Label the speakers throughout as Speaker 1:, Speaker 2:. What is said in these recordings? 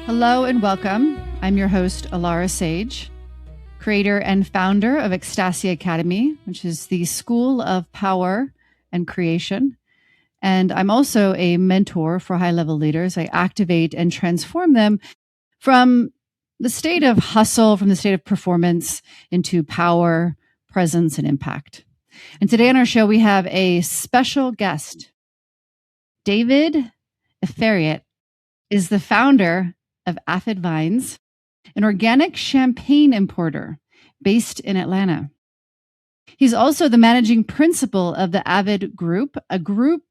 Speaker 1: Hello and welcome. I'm your host, Alara Sage, creator and founder of Ecstasia Academy, which is the school of power and creation. And I'm also a mentor for high-level leaders. I activate and transform them from the state of hustle, from the state of performance into power, presence, and impact. And today on our show, we have a special guest. David Eferiot is the founder of Aphid Vines, an organic champagne importer based in Atlanta. He's also the managing principal of the Avid Group, a group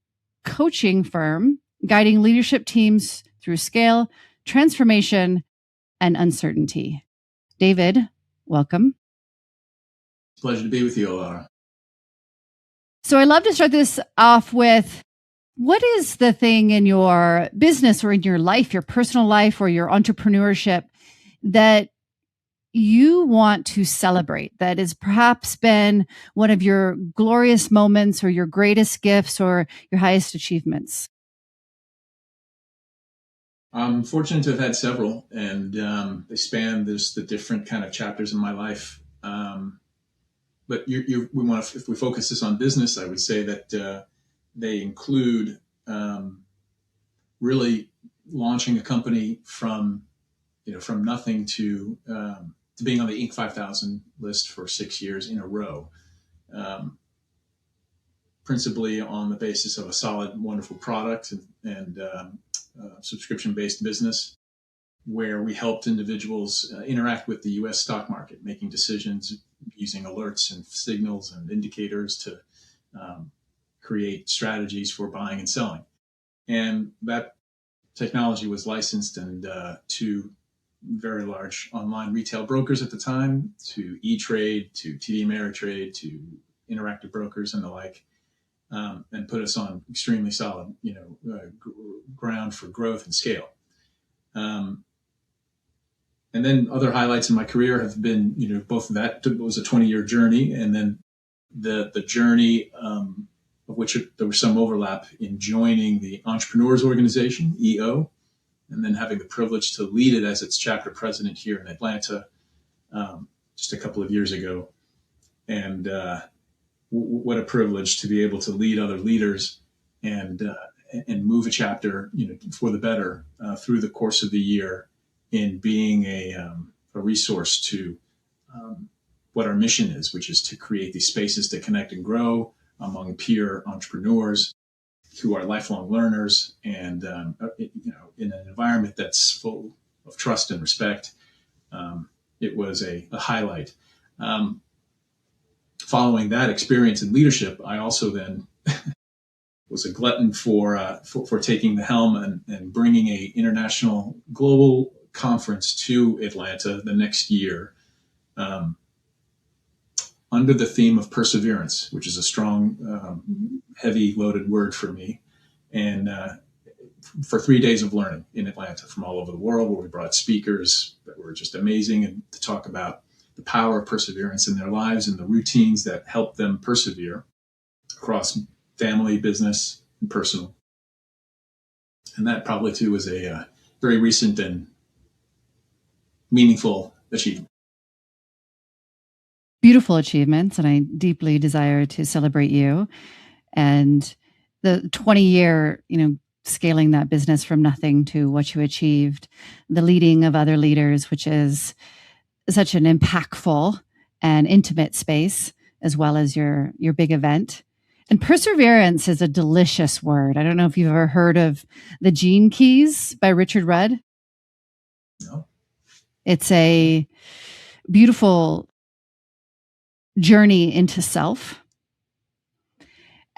Speaker 1: coaching firm guiding leadership teams through scale, transformation, and uncertainty. David, welcome.
Speaker 2: Pleasure to be with you, Alara.
Speaker 1: So I love to start this off with, what is the thing in your business or in your life, your personal life or your entrepreneurship that you want to celebrate, that has perhaps been one of your glorious moments or your greatest gifts or your highest achievements?
Speaker 2: I'm fortunate to have had several, and they span the different kind of chapters in my life. But if we focus this on business, I would say that they include really launching a company from nothing to being on the Inc. 5000 list for 6 years in a row, principally on the basis of a solid, wonderful product and subscription-based business, where we helped individuals interact with the U.S. stock market, making decisions using alerts and signals and indicators to create strategies for buying and selling. And that technology was licensed to very large online retail brokers at the time, to E-Trade, to TD Ameritrade, to Interactive Brokers and the like, and put us on extremely solid, ground for growth and scale. And then other highlights in my career have been, both of that was a 20-year journey, and then the journey of which there was some overlap in joining the Entrepreneurs Organization, EO, and then having the privilege to lead it as its chapter president here in Atlanta just a couple of years ago. And what a privilege to be able to lead other leaders and move a chapter, for the better through the course of the year, in being a resource to what our mission is, which is to create these spaces to connect and grow among peer entrepreneurs who are lifelong learners, and in an environment that's full of trust and respect. It was a highlight. Following that experience in leadership, I also then was a glutton for taking the helm and bringing a international global conference to Atlanta the next year, under the theme of perseverance, which is a strong, heavy loaded word for me. And for 3 days of learning in Atlanta from all over the world, where we brought speakers that were just amazing, and to talk about the power of perseverance in their lives and the routines that help them persevere across family, business, and personal. And that probably too was a very recent and meaningful achievement.
Speaker 1: Beautiful achievements, and I deeply desire to celebrate you and the 20-year, scaling that business from nothing to what you achieved, the leading of other leaders, which is such an impactful and intimate space, as well as your big event. And perseverance is a delicious word. I don't know if you've ever heard of The Gene Keys by Richard Rudd.
Speaker 2: No.
Speaker 1: It's a beautiful journey into self.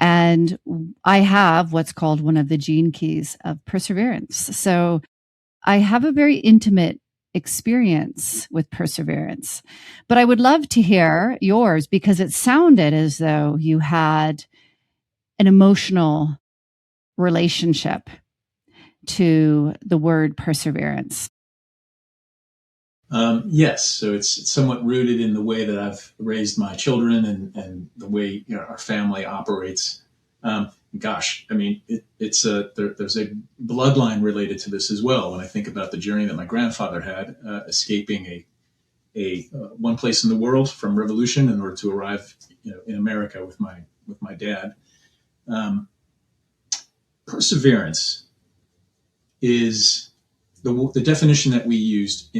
Speaker 1: And I have what's called one of the gene keys of perseverance. So I have a very intimate experience with perseverance, but I would love to hear yours, because it sounded as though you had an emotional relationship to the word perseverance.
Speaker 2: Yes. So it's somewhat rooted in the way that I've raised my children and the way our family operates. gosh, I mean, there's a bloodline related to this as well. When I think about the journey that my grandfather had, escaping a one place in the world from revolution in order to arrive, in America with my dad. Perseverance is the definition that we used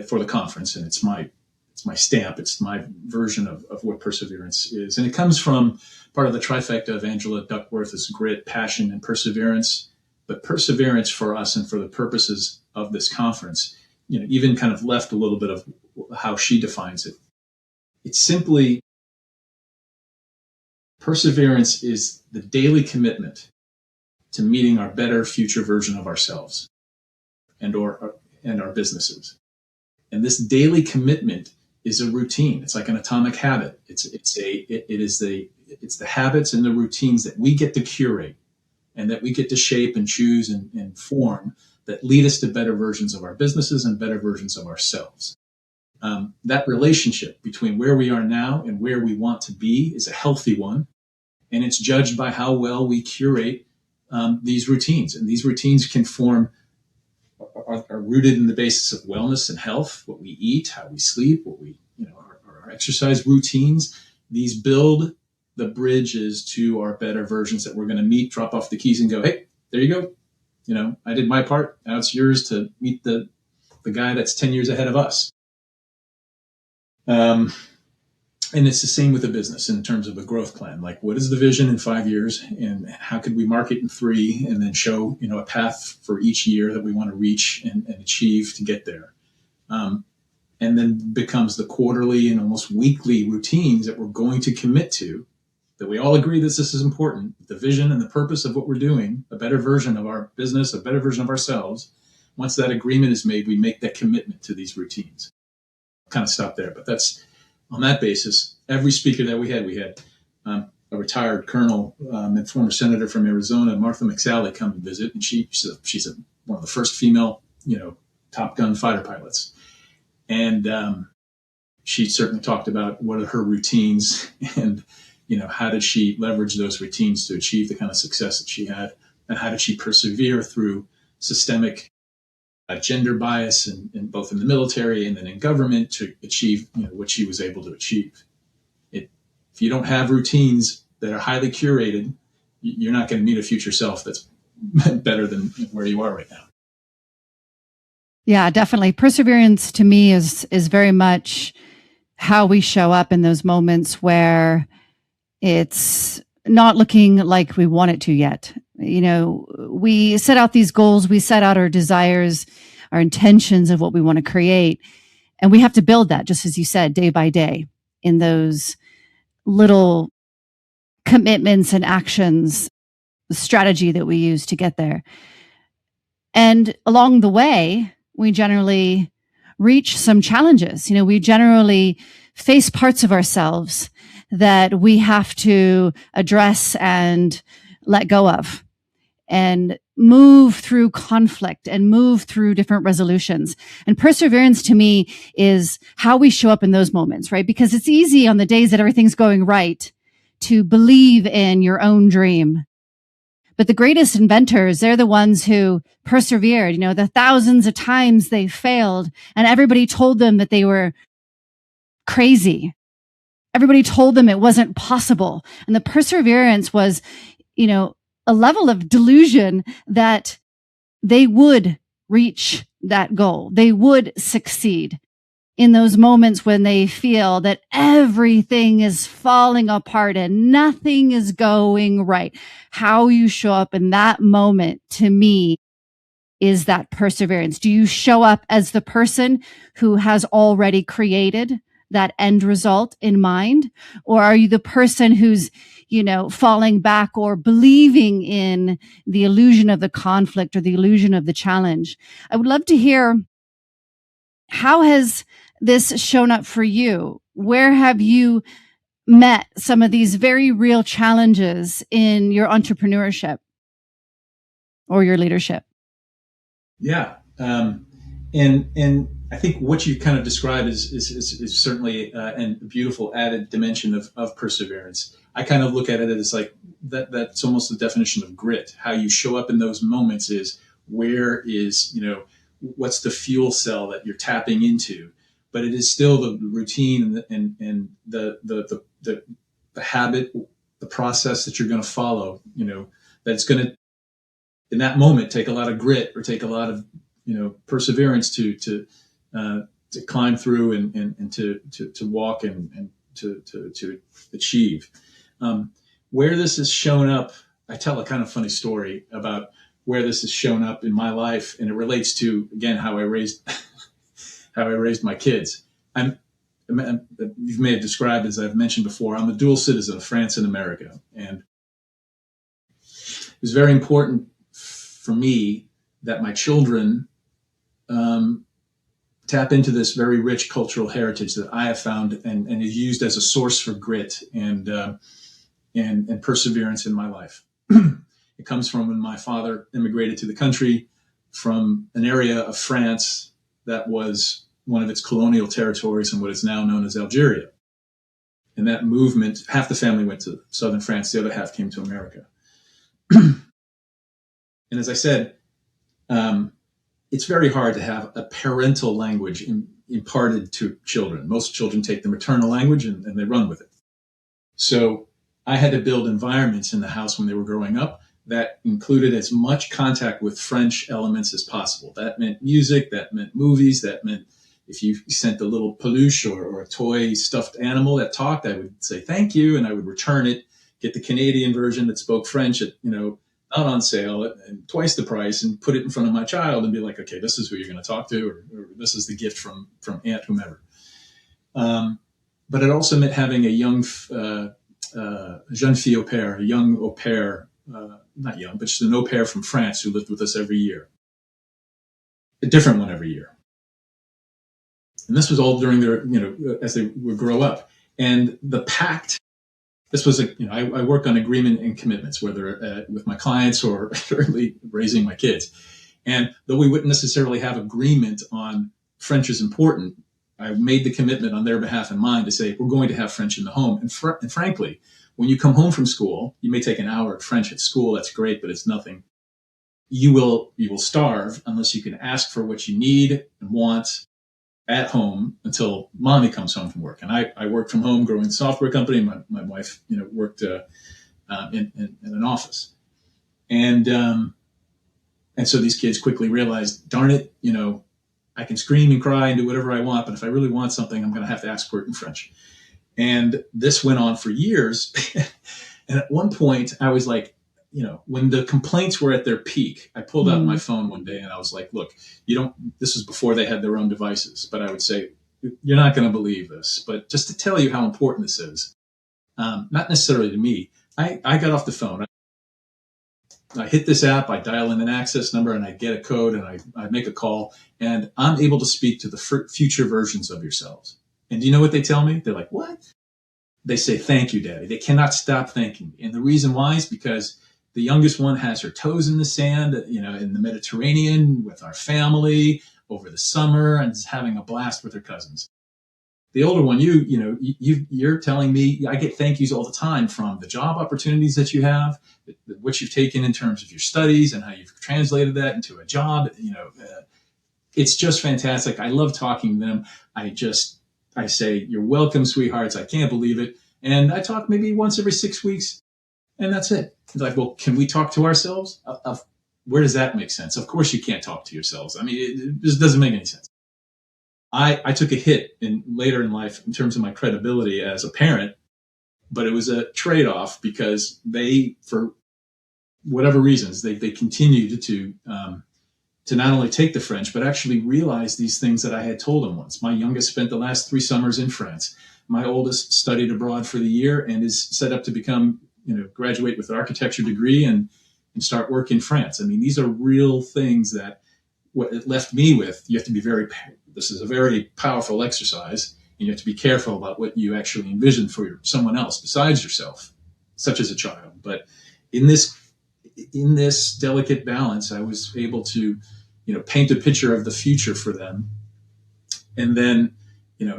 Speaker 2: for the conference, and it's my stamp. It's my version of what perseverance is, and it comes from part of the trifecta of Angela Duckworth's grit, passion, and perseverance. But perseverance for us and for the purposes of this conference, even kind of left a little bit of how she defines it. It's simply perseverance is the daily commitment to meeting our better future version of ourselves and our businesses. And this daily commitment is a routine. It's like an atomic habit. It's the habits and the routines that we get to curate and that we get to shape and choose and form that lead us to better versions of our businesses and better versions of ourselves. That relationship between where we are now and where we want to be is a healthy one. And it's judged by how well we curate these routines. And these routines can are rooted in the basis of wellness and health, what we eat, how we sleep, our exercise routines. These build the bridges to our better versions that we're going to meet, drop off the keys and go, hey, there you go. I did my part. Now it's yours to meet the guy that's 10 years ahead of us. And it's the same with a business in terms of a growth plan. Like, what is the vision in 5 years, and how could we market in 3, and then show, a path for each year that we want to reach and achieve to get there. And then becomes the quarterly and almost weekly routines that we're going to commit to, that we all agree that this is important, the vision and the purpose of what we're doing, a better version of our business, a better version of ourselves. Once that agreement is made, we make that commitment to these routines. Kind of stop there, but that's on that basis. Every speaker that we had a retired colonel and former senator from Arizona, Martha McSally, come and visit, and she's one of the first female, Top Gun fighter pilots, and she certainly talked about what are her routines, and how did she leverage those routines to achieve the kind of success that she had, and how did she persevere through systemic gender bias and both in the military and then in government to achieve what she was able to achieve. If you don't have routines that are highly curated, you're not going to meet a future self that's better than where you are right now.
Speaker 1: Yeah, definitely. Perseverance to me is very much how we show up in those moments where it's not looking like we want it to yet. We set out these goals, we set out our desires, our intentions of what we want to create. And we have to build that, just as you said, day by day in those little commitments and actions, the strategy that we use to get there. And along the way, we generally reach some challenges. We generally face parts of ourselves that we have to address and let go of, and move through conflict and move through different resolutions. And perseverance to me is how we show up in those moments, right? Because it's easy on the days that everything's going right to believe in your own dream. But the greatest inventors, they're the ones who persevered, the thousands of times they failed and everybody told them that they were crazy. Everybody told them it wasn't possible. And the perseverance was, a level of delusion that they would reach that goal. They would succeed in those moments when they feel that everything is falling apart and nothing is going right. How you show up in that moment, to me, is that perseverance. Do you show up as the person who has already created that end result in mind? Or are you the person who's, falling back or believing in the illusion of the conflict or the illusion of the challenge? I would love to hear, how has this shown up for you? Where have you met some of these very real challenges in your entrepreneurship or your leadership?
Speaker 2: Yeah. And I think what you kind of described is certainly a beautiful added dimension of perseverance. I kind of look at it as like that's almost the definition of grit. How you show up in those moments is where is, what's the fuel cell that you're tapping into, but it is still the routine and the habit, the process that you're going to follow, that's going to, in that moment, take a lot of grit or take a lot of, perseverance to climb through and to walk and to achieve. Where this has shown up, I tell a kind of funny story about where this has shown up in my life, and it relates to, again, how I raised my kids. You may have described, as I've mentioned before, I'm a dual citizen of France and America, and it was very important for me that my children tap into this very rich cultural heritage that I have found and is used as a source for grit and perseverance in my life. It comes from when my father immigrated to the country from an area of France that was one of its colonial territories in what is now known as Algeria. And that movement, half the family went to southern France, the other half came to America. And as I said, it's very hard to have a parental language imparted to children. Most children take the maternal language and they run with it. So I had to build environments in the house when they were growing up that included as much contact with French elements as possible. That meant music, that meant movies, that meant if you sent a little peluche or a toy stuffed animal that talked, I would say thank you, and I would return it, get the Canadian version that spoke French at, not on sale and twice the price, and put it in front of my child and be like, okay, this is who you're going to talk to, or this is the gift from Aunt whomever. But it also meant having a young jeune fille au pair, a young au pair, not young, but just an au pair from France who lived with us every year. A different one every year. And this was all during their, as they would grow up. And the pact, this was I work on agreement and commitments, whether with my clients or raising my kids. And though we wouldn't necessarily have agreement on French is important, I made the commitment on their behalf and mine to say, we're going to have French in the home. And frankly, when you come home from school, you may take an hour of French at school. That's great, but it's nothing. You will starve unless you can ask for what you need and want at home until mommy comes home from work. And I worked from home growing a software company. My wife, worked in an office. And so these kids quickly realized, darn it, I can scream and cry and do whatever I want, but if I really want something, I'm going to have to ask for it in French. And this went on for years. And at one point I was like, when the complaints were at their peak, I pulled out my phone one day and I was like, look, this was before they had their own devices, but I would say, you're not going to believe this, but just to tell you how important this is, not necessarily to me, I got off the phone. I hit this app, I dial in an access number and I get a code and I make a call and I'm able to speak to the future versions of yourselves. And do you know what they tell me? They're like, what? They say, thank you, Daddy. They cannot stop thanking me. And the reason why is because the youngest one has her toes in the sand, in the Mediterranean with our family over the summer and is having a blast with her cousins. The older one, you're telling me, I get thank yous all the time from the job opportunities that you have, what you've taken in terms of your studies and how you've translated that into a job. It's just fantastic. I love talking to them. I say, you're welcome, sweethearts. I can't believe it. And I talk maybe once every 6 weeks and that's it. They're like, well, can we talk to ourselves? Where does that make sense? Of course you can't talk to yourselves. I mean, it just doesn't make any sense. I took a hit later in life in terms of my credibility as a parent, but it was a trade-off because they, for whatever reasons, they continued to not only take the French, but actually realize these things that I had told them once. My youngest spent the last 3 summers in France. My oldest studied abroad for the year and is set up to become, graduate with an architecture degree and start work in France. I mean, these are real things that what it left me with. You have to be this is a very powerful exercise, and you have to be careful about what you actually envision for someone else besides yourself, such as a child. But in this delicate balance, I was able to, paint a picture of the future for them. And then,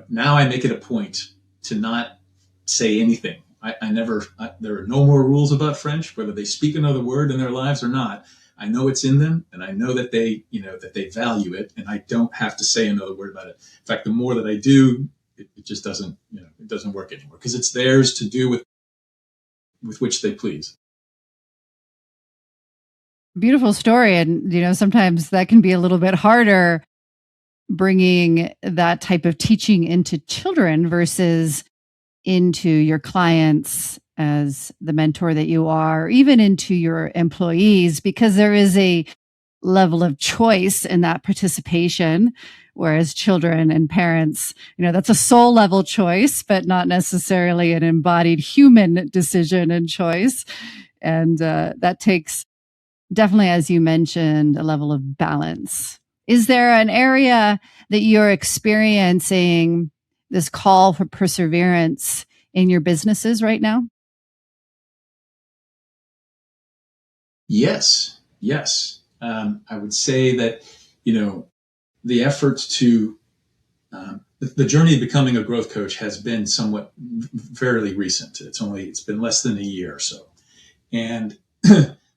Speaker 2: now I make it a point to not say anything there are no more rules about French, whether they speak another word in their lives or not. I know it's in them, and I know that they value it, and I don't have to say another word about it. In fact, the more that I do, it just doesn't, it doesn't work anymore, because it's theirs to do with which they please.
Speaker 1: Beautiful story. And, sometimes that can be a little bit harder, bringing that type of teaching into children versus into your clients as the mentor that you are, or even into your employees, because there is a level of choice in that participation. Whereas children and parents, that's a soul level choice, but not necessarily an embodied human decision and choice. And that takes, definitely, as you mentioned, a level of balance. Is there an area that you're experiencing this call for perseverance in your businesses right now?
Speaker 2: Yes. I would say that, the efforts to, the journey of becoming a growth coach has been somewhat fairly recent. It's been less than a year or so. And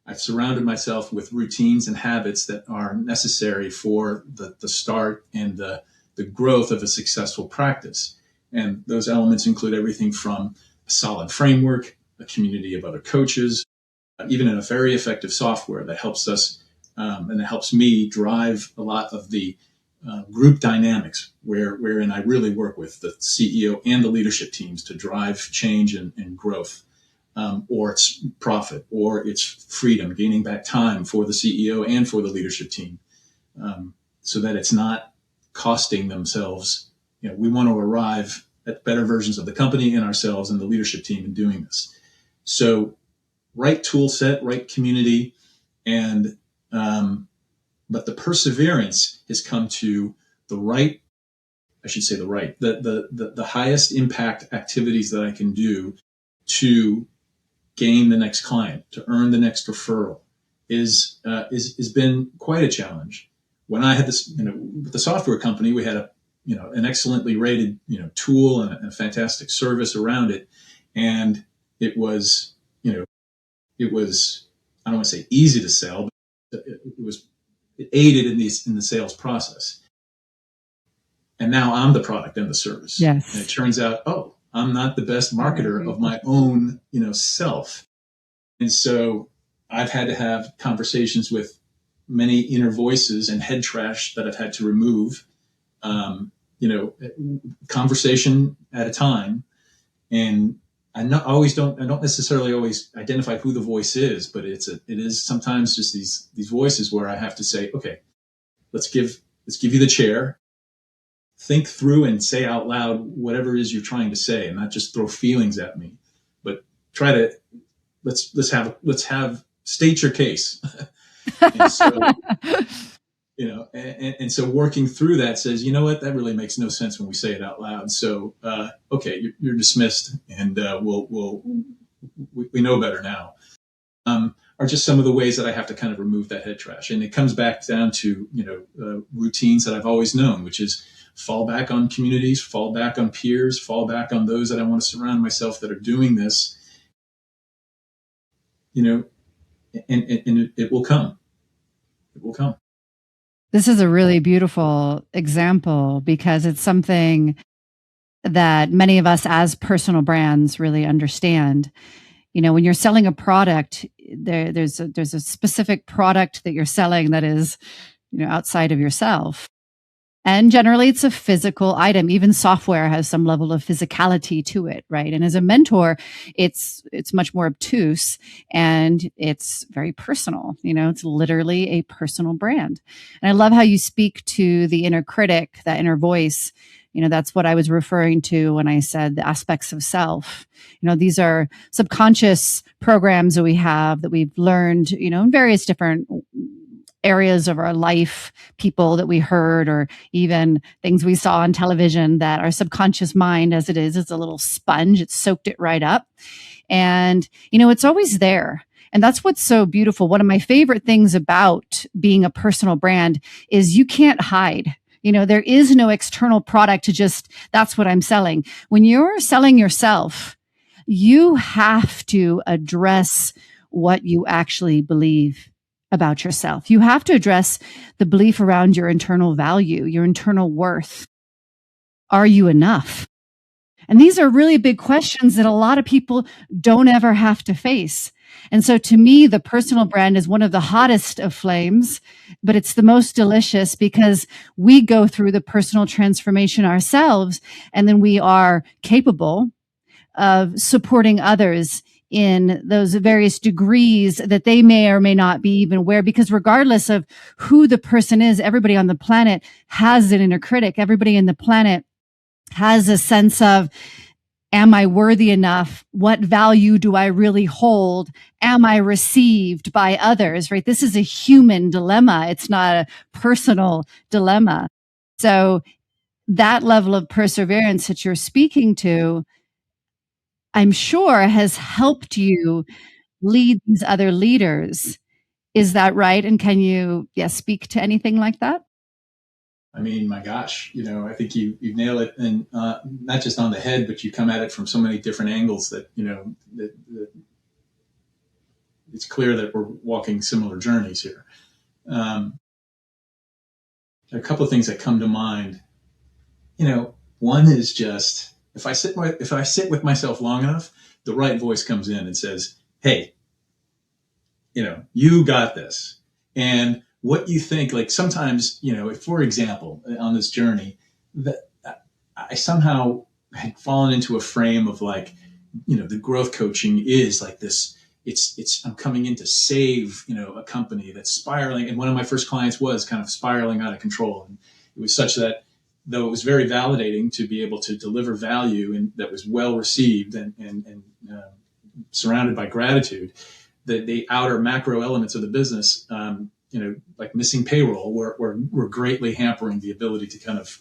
Speaker 2: I've surrounded myself with routines and habits that are necessary for the start and the growth of a successful practice. And those elements include everything from a solid framework, a community of other coaches, even a very effective software that helps us and it helps me drive a lot of the group dynamics wherein I really work with the CEO and the leadership teams to drive change and growth. Or it's profit, or it's freedom, gaining back time for the CEO and for the leadership team, so that it's not costing themselves. We want to arrive at better versions of the company and ourselves and the leadership team in doing this. So, right tool set, right community, and but the perseverance has come to the highest impact activities that I can do to gain the next client, to earn the next referral, is been quite a challenge. When I had this, with the software company, we had an excellently rated, tool and a fantastic service around it, and it was, I don't want to say easy to sell, but it aided in the sales process. And now I'm the product and the service.
Speaker 1: Yes.
Speaker 2: And it turns out, I'm not the best marketer of my own, self. And so I've had to have conversations with many inner voices and head trash that I've had to remove, conversation at a time. And I don't necessarily always identify who the voice is, but it is sometimes just these voices where I have to say, okay, let's give you the chair. Think through and say out loud whatever it is you're trying to say, and not just throw feelings at me, but try to let's have state your case. And so, and so working through that says, that really makes no sense when we say it out loud. So, okay, you're dismissed, and we know better now. Are just some of the ways that I have to kind of remove that head trash, and it comes back down to routines that I've always known, which is fall back on communities, fall back on peers, fall back on those that I want to surround myself that are doing this. And it will come. It will come.
Speaker 1: This is a really beautiful example, because it's something that many of us as personal brands really understand. When you're selling a product, there's a specific product that you're selling that is, outside of yourself. And generally it's a physical item. Even software has some level of physicality to it, right? And as a mentor, it's much more obtuse, and it's very personal. It's literally a personal brand. And I love how you speak to the inner critic, that inner voice. That's what I was referring to when I said the aspects of self. These are subconscious programs that we have, that we've learned, in various different areas of our life, people that we heard, or even things we saw on television, that our subconscious mind, as it is a little sponge. It soaked it right up. And, it's always there. And that's what's so beautiful. One of my favorite things about being a personal brand is you can't hide. There is no external product to just, that's what I'm selling. When you're selling yourself, you have to address what you actually believe about yourself. You have to address the belief around your internal value, your internal worth. Are you enough? And these are really big questions that a lot of people don't ever have to face. And so to me, the personal brand is one of the hottest of flames, but it's the most delicious because we go through the personal transformation ourselves, and then we are capable of supporting others in those various degrees that they may or may not be even aware, because regardless of who the person is, everybody on the planet has an inner critic. Everybody in the planet has a sense of, am I worthy enough? What value do I really hold? Am I received by others, right? This is a human dilemma. It's not a personal dilemma. So that level of perseverance that you're speaking to, I'm sure has helped you lead these other leaders. Is that right? And can you, speak to anything like that?
Speaker 2: I mean, my gosh, I think you nail it, and not just on the head, but you come at it from so many different angles that that it's clear that we're walking similar journeys here. A couple of things that come to mind. One is just if I sit with myself long enough, the right voice comes in and says, "Hey, you got this." And what you think, like sometimes, if, for example, on this journey, that I somehow had fallen into a frame of like, the growth coaching is like this. I'm coming in to save, a company that's spiraling. And one of my first clients was kind of spiraling out of control. And it was such that, though it was very validating to be able to deliver value and that was well received and surrounded by gratitude, the outer macro elements of the business, like missing payroll, were greatly hampering the ability to kind of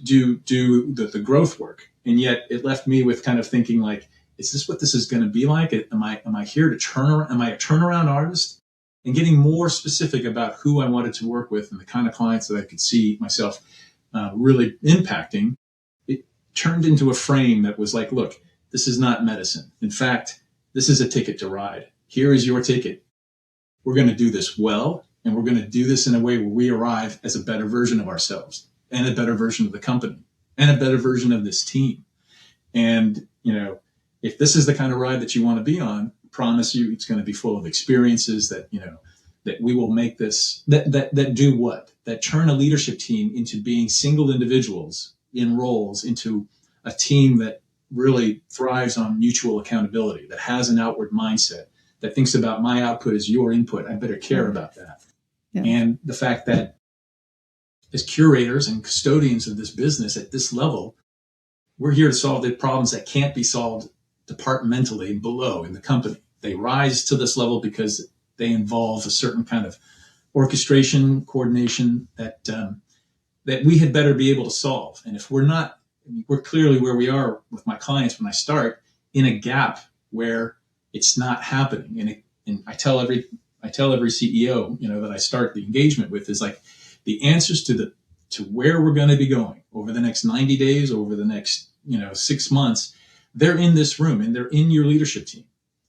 Speaker 2: do the growth work. And yet it left me with kind of thinking like, is this what this is going to be like? Am I here to turn around? Am I a turnaround artist? And getting more specific about who I wanted to work with and the kind of clients that I could see myself really impacting, it turned into a frame that was like, look, this is not medicine. In fact, this is a ticket to ride. Here is your ticket. We're going to do this well, and we're going to do this in a way where we arrive as a better version of ourselves and a better version of the company and a better version of this team. And, if this is the kind of ride that you want to be on, I promise you it's going to be full of experiences that, that we will make this, that do what? That turn a leadership team into being single individuals in roles into a team that really thrives on mutual accountability, that has an outward mindset, that thinks about my output as your input. I better care about that. Yeah. And the fact that as curators and custodians of this business at this level, we're here to solve the problems that can't be solved departmentally below in the company. They rise to this level because they involve a certain kind of orchestration, coordination that we had better be able to solve. And if we're not, we're clearly where we are with my clients when I start, in a gap where it's not happening. And I tell every CEO, that I start the engagement with is like the answers to where we're going to be going over the next 90 days, over the next, 6 months, they're in this room and they're in your leadership team.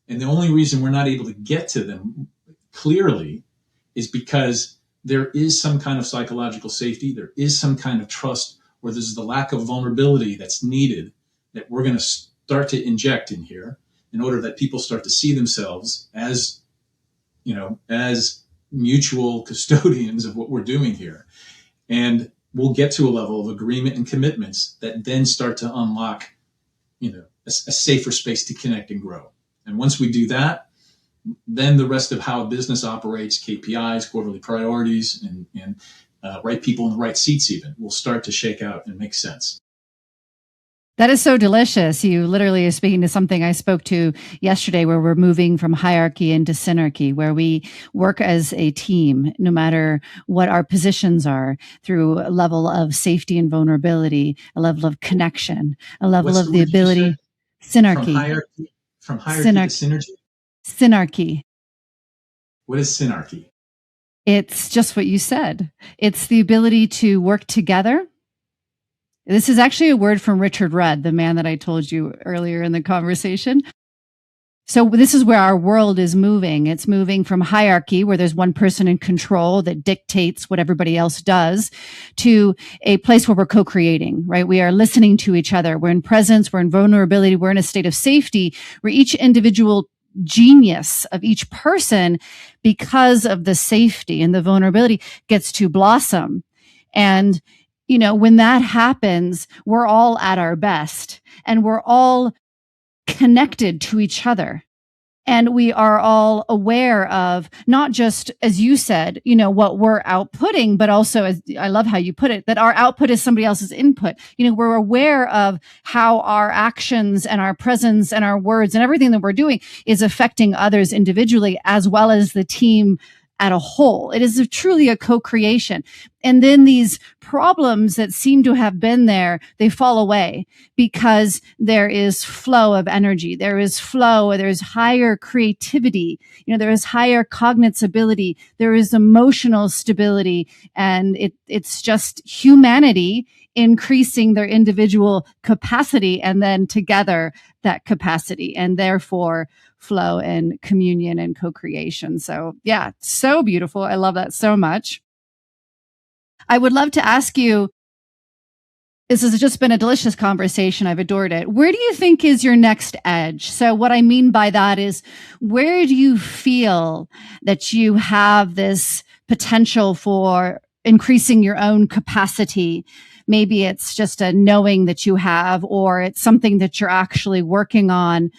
Speaker 2: And the only reason we're not able to get to them clearly is because there is some kind of psychological safety. There is some kind of trust, or there's the lack of vulnerability that's needed that we're going to start to inject in here in order that people start to see themselves as, as mutual custodians of what we're doing here. And we'll get to a level of agreement and commitments that then start to unlock, a safer space to connect and grow. And once we do that, then the rest of how a business operates, KPIs, quarterly priorities, and right people in the right seats even, will start to shake out and make sense.
Speaker 1: That is so delicious. You literally are speaking to something I spoke to yesterday, where we're moving from hierarchy into synarchy, where we work as a team, no matter what our positions are, through a level of safety and vulnerability, a level of connection, a level of the ability. Synarchy.
Speaker 2: From hierarchy to synergy?
Speaker 1: Synarchy.
Speaker 2: What is synarchy?
Speaker 1: It's just what you said. It's the ability to work together This is actually a word from Richard Rudd, the man that I told you earlier in the conversation. So this is where our world is moving. It's moving from hierarchy, where there's one person in control that dictates what everybody else does, to a place where we're co-creating, right? We are listening to each other. We're in presence. We're in vulnerability. We're in a state of safety where each individual genius of each person, because of the safety and the vulnerability, gets to blossom. And, when that happens, we're all at our best and we're all connected to each other. And we are all aware of not just, as you said, what we're outputting, but also, as I love how you put it, that our output is somebody else's input. We're aware of how our actions and our presence and our words and everything that we're doing is affecting others individually, as well as the team at a whole. It is truly a co-creation. And then these problems that seem to have been there, they fall away because there is flow of energy. There is flow. There's higher creativity. There is higher cognizability. There is emotional stability. And it's just humanity increasing their individual capacity, and then together that capacity, and therefore flow and communion and co-creation. So yeah, so beautiful. I love that so much. I would love to ask you, this has just been a delicious conversation. I've adored it. Where do you think is your next edge? So what I mean by that is, where do you feel that you have this potential for increasing your own capacity? Maybe it's just a knowing that you have, or it's something that you're actually working on,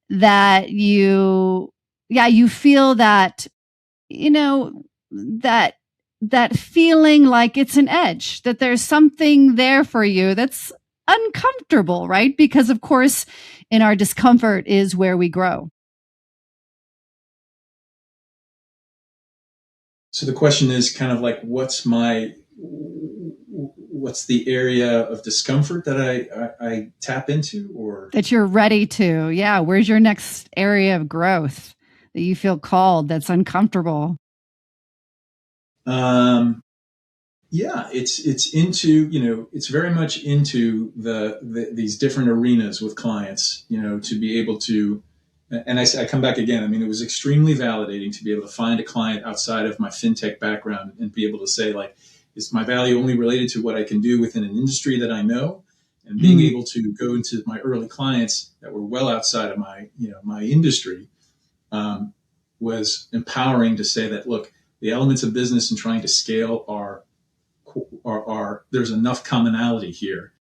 Speaker 1: that you feel that, that feeling like it's an edge, that there's something there for you that's uncomfortable, right? Because of course, in our discomfort is where we grow.
Speaker 2: So the question is kind of like, what's the area of discomfort that I tap into, or
Speaker 1: that you're ready to? Yeah. Where's your next area of growth that you feel called, that's uncomfortable?
Speaker 2: Yeah, it's into, it's very much into these different arenas with clients, to be able to, and I come back again. I mean, it was extremely validating to be able to find a client outside of my fintech background and be able to say, like, is my value only related to what I can do within an industry that I know? And being able to go into my early clients that were well outside of my industry, was empowering to say that, look, the elements of business and trying to scale are there's enough commonality here.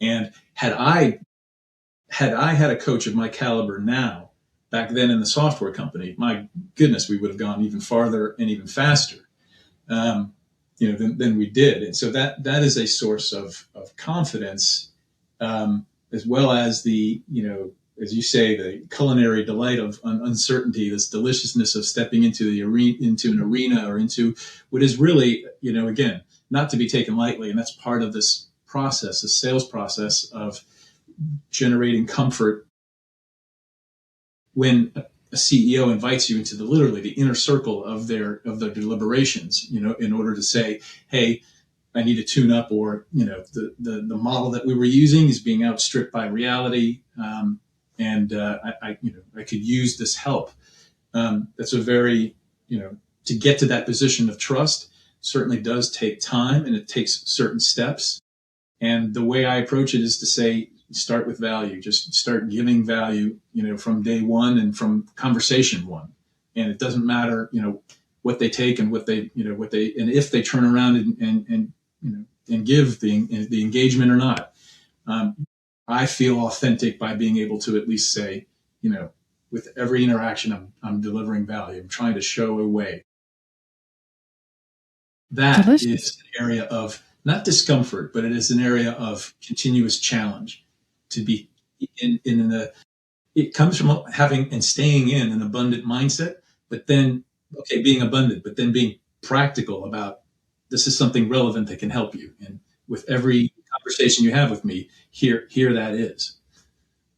Speaker 2: And had I had a coach of my caliber now, back then in the software company, my goodness, we would have gone even farther and even faster, than we did. And so that is a source of confidence, as well as the, as you say, the culinary delight of uncertainty, this deliciousness of stepping into an arena, or into what is really, again, not to be taken lightly. And that's part of this process, the sales process of generating comfort when a CEO invites you into literally the inner circle of their deliberations, in order to say, hey, I need to tune up, or, the model that we were using is being outstripped by reality. And I could use this help. That's a very, to get to that position of trust certainly does take time, and it takes certain steps. And the way I approach it is to say, start with value. Just start giving value, from day one and from conversation one. And it doesn't matter, what they take and and if they turn around and give the engagement or not. I feel authentic by being able to at least say, with every interaction, I'm delivering value. I'm trying to show a way. That is an area of not discomfort, but it is an area of continuous challenge. To be it comes from having and staying in an abundant mindset, but then, being abundant, but then being practical about, this is something relevant that can help you. And with every conversation you have with me, here that is.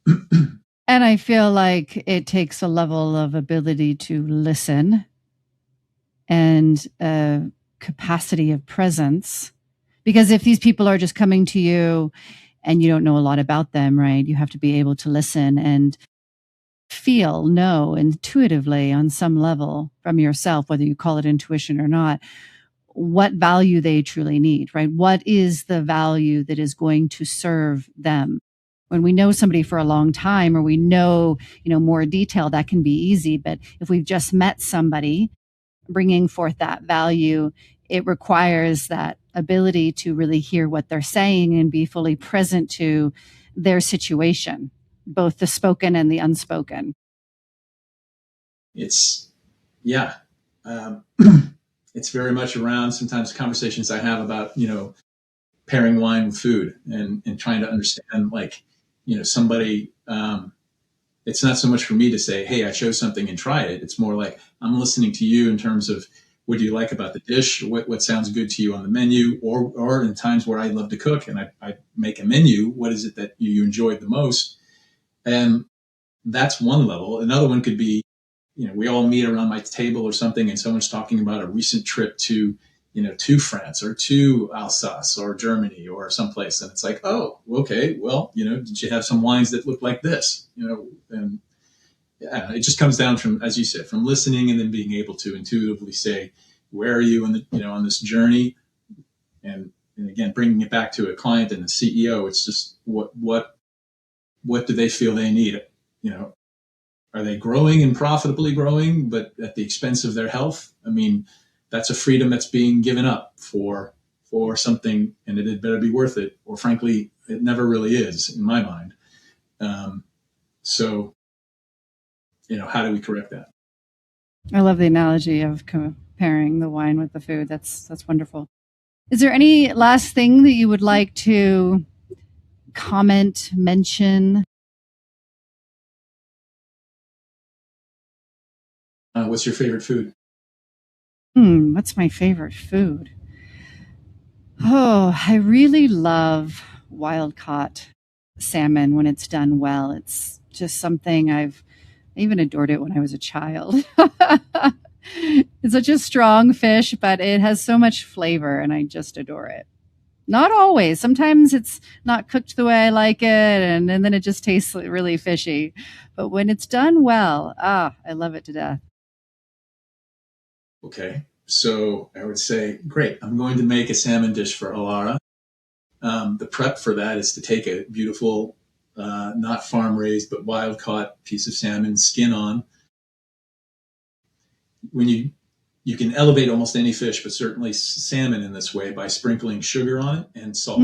Speaker 1: And I feel like it takes a level of ability to listen and a capacity of presence, Because if these people are just coming to you and you don't know a lot about them, right? You have to be able to listen and know intuitively on some level from yourself, whether you call it intuition or not, what value they truly need, right? What is the value that is going to serve them? When we know somebody for a long time, or we know, more detail, that can be easy. But if we've just met somebody, bringing forth that value, it requires that ability to really hear what they're saying and be fully present to their situation, both the spoken and the unspoken.
Speaker 2: It's, yeah. It's very much around sometimes conversations I have about, pairing wine with food and trying to understand, like, somebody, it's not so much for me to say, hey, I chose something and try it. It's more like I'm listening to you in terms of what do you like about the dish? What sounds good to you on the menu? Or in times where I love to cook and I make a menu, what is it that you enjoyed the most? And that's one level. Another one could be, we all meet around my table or something and someone's talking about a recent trip to France or to Alsace or Germany or someplace. And it's like, oh, okay, well, did you have some wines that look like this? And yeah, it just comes down from, as you said, from listening and then being able to intuitively say, where are you on this journey? And again, bringing it back to a client and a CEO, it's just what do they feel they need? Are they growing and profitably growing, but at the expense of their health? I mean, that's a freedom that's being given up for something, and it had better be worth it. Or frankly, it never really is in my mind. So, how do we correct that?
Speaker 1: I love the analogy of comparing the wine with the food. That's wonderful. Is there any last thing that you would like to comment, mention?
Speaker 2: What's your favorite food?
Speaker 1: What's my favorite food? Oh, I really love wild caught salmon when it's done well. It's just something I even adored it when I was a child. It's such a strong fish, but it has so much flavor and I just adore it. Not always. Sometimes it's not cooked the way I like it and then it just tastes really fishy. But when it's done well, I love it to death.
Speaker 2: Okay. So I would say, great, I'm going to make a salmon dish for Alara. The prep for that is to take a beautiful, not farm raised, but wild caught piece of salmon, skin on. When you can elevate almost any fish, but certainly salmon in this way by sprinkling sugar on it and salt.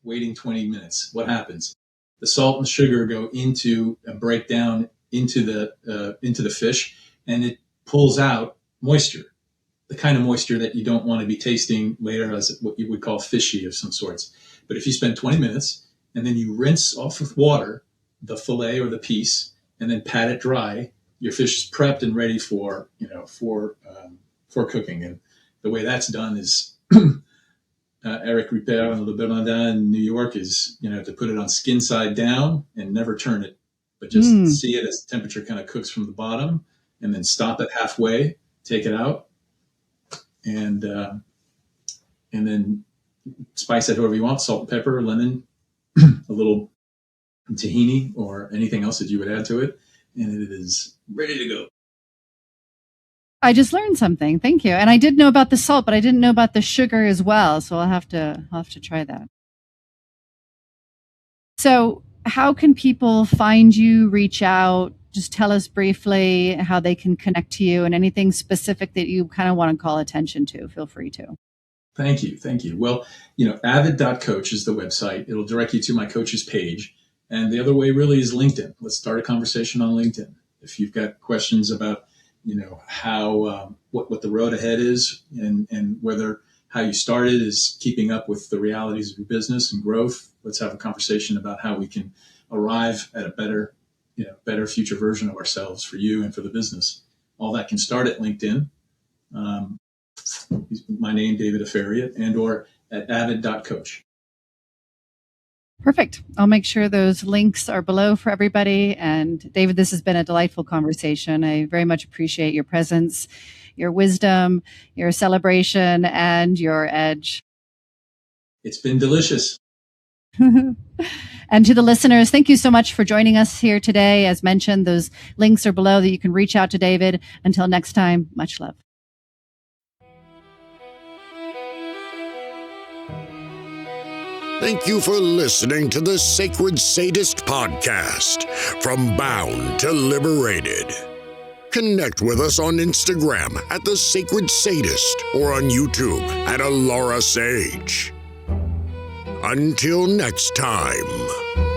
Speaker 2: Waiting 20 minutes. What happens? The salt and sugar go into and break down into the fish, and it pulls out moisture, the kind of moisture that you don't want to be tasting later as what you would call fishy of some sorts. But if you spend 20 minutes and then you rinse off with water the fillet or the piece and then pat it dry, your fish is prepped and ready for cooking. And the way that's done is Eric Ripert and Le Bernardin in New York is, to put it on skin side down and never turn it, but just see it as the temperature kind of cooks from the bottom and then stop it halfway, take it out, and then spice it however you want, salt and pepper, lemon, a little tahini or anything else that you would add to it, and it is ready to go.
Speaker 1: I just learned something. Thank you. And I did know about the salt, but I didn't know about the sugar as well. So I'll have to try that. So how can people find you, reach out? Just tell us briefly how they can connect to you and anything specific that you kind of want to call attention to. Feel free to.
Speaker 2: Thank you. Well, avid.coach is the website. It'll direct you to my coach's page. And the other way really is LinkedIn. Let's start a conversation on LinkedIn. If you've got questions about how what the road ahead is and whether how you started is keeping up with the realities of your business and growth, let's have a conversation about how we can arrive at a better future version of ourselves for you and for the business. All that can start at LinkedIn. My name, David Afaria, and or at avid.coach.
Speaker 1: Perfect. I'll make sure those links are below for everybody. And David, this has been a delightful conversation. I very much appreciate your presence, your wisdom, your celebration, and your edge.
Speaker 2: It's been delicious.
Speaker 1: And to the listeners, thank you so much for joining us here today. As mentioned, those links are below that you can reach out to David. Until next time, much love.
Speaker 3: Thank you for listening to the Sacred Sadist Podcast, From Bound to Liberated. Connect with us on Instagram at The Sacred Sadist or on YouTube at Alara Sage. Until next time.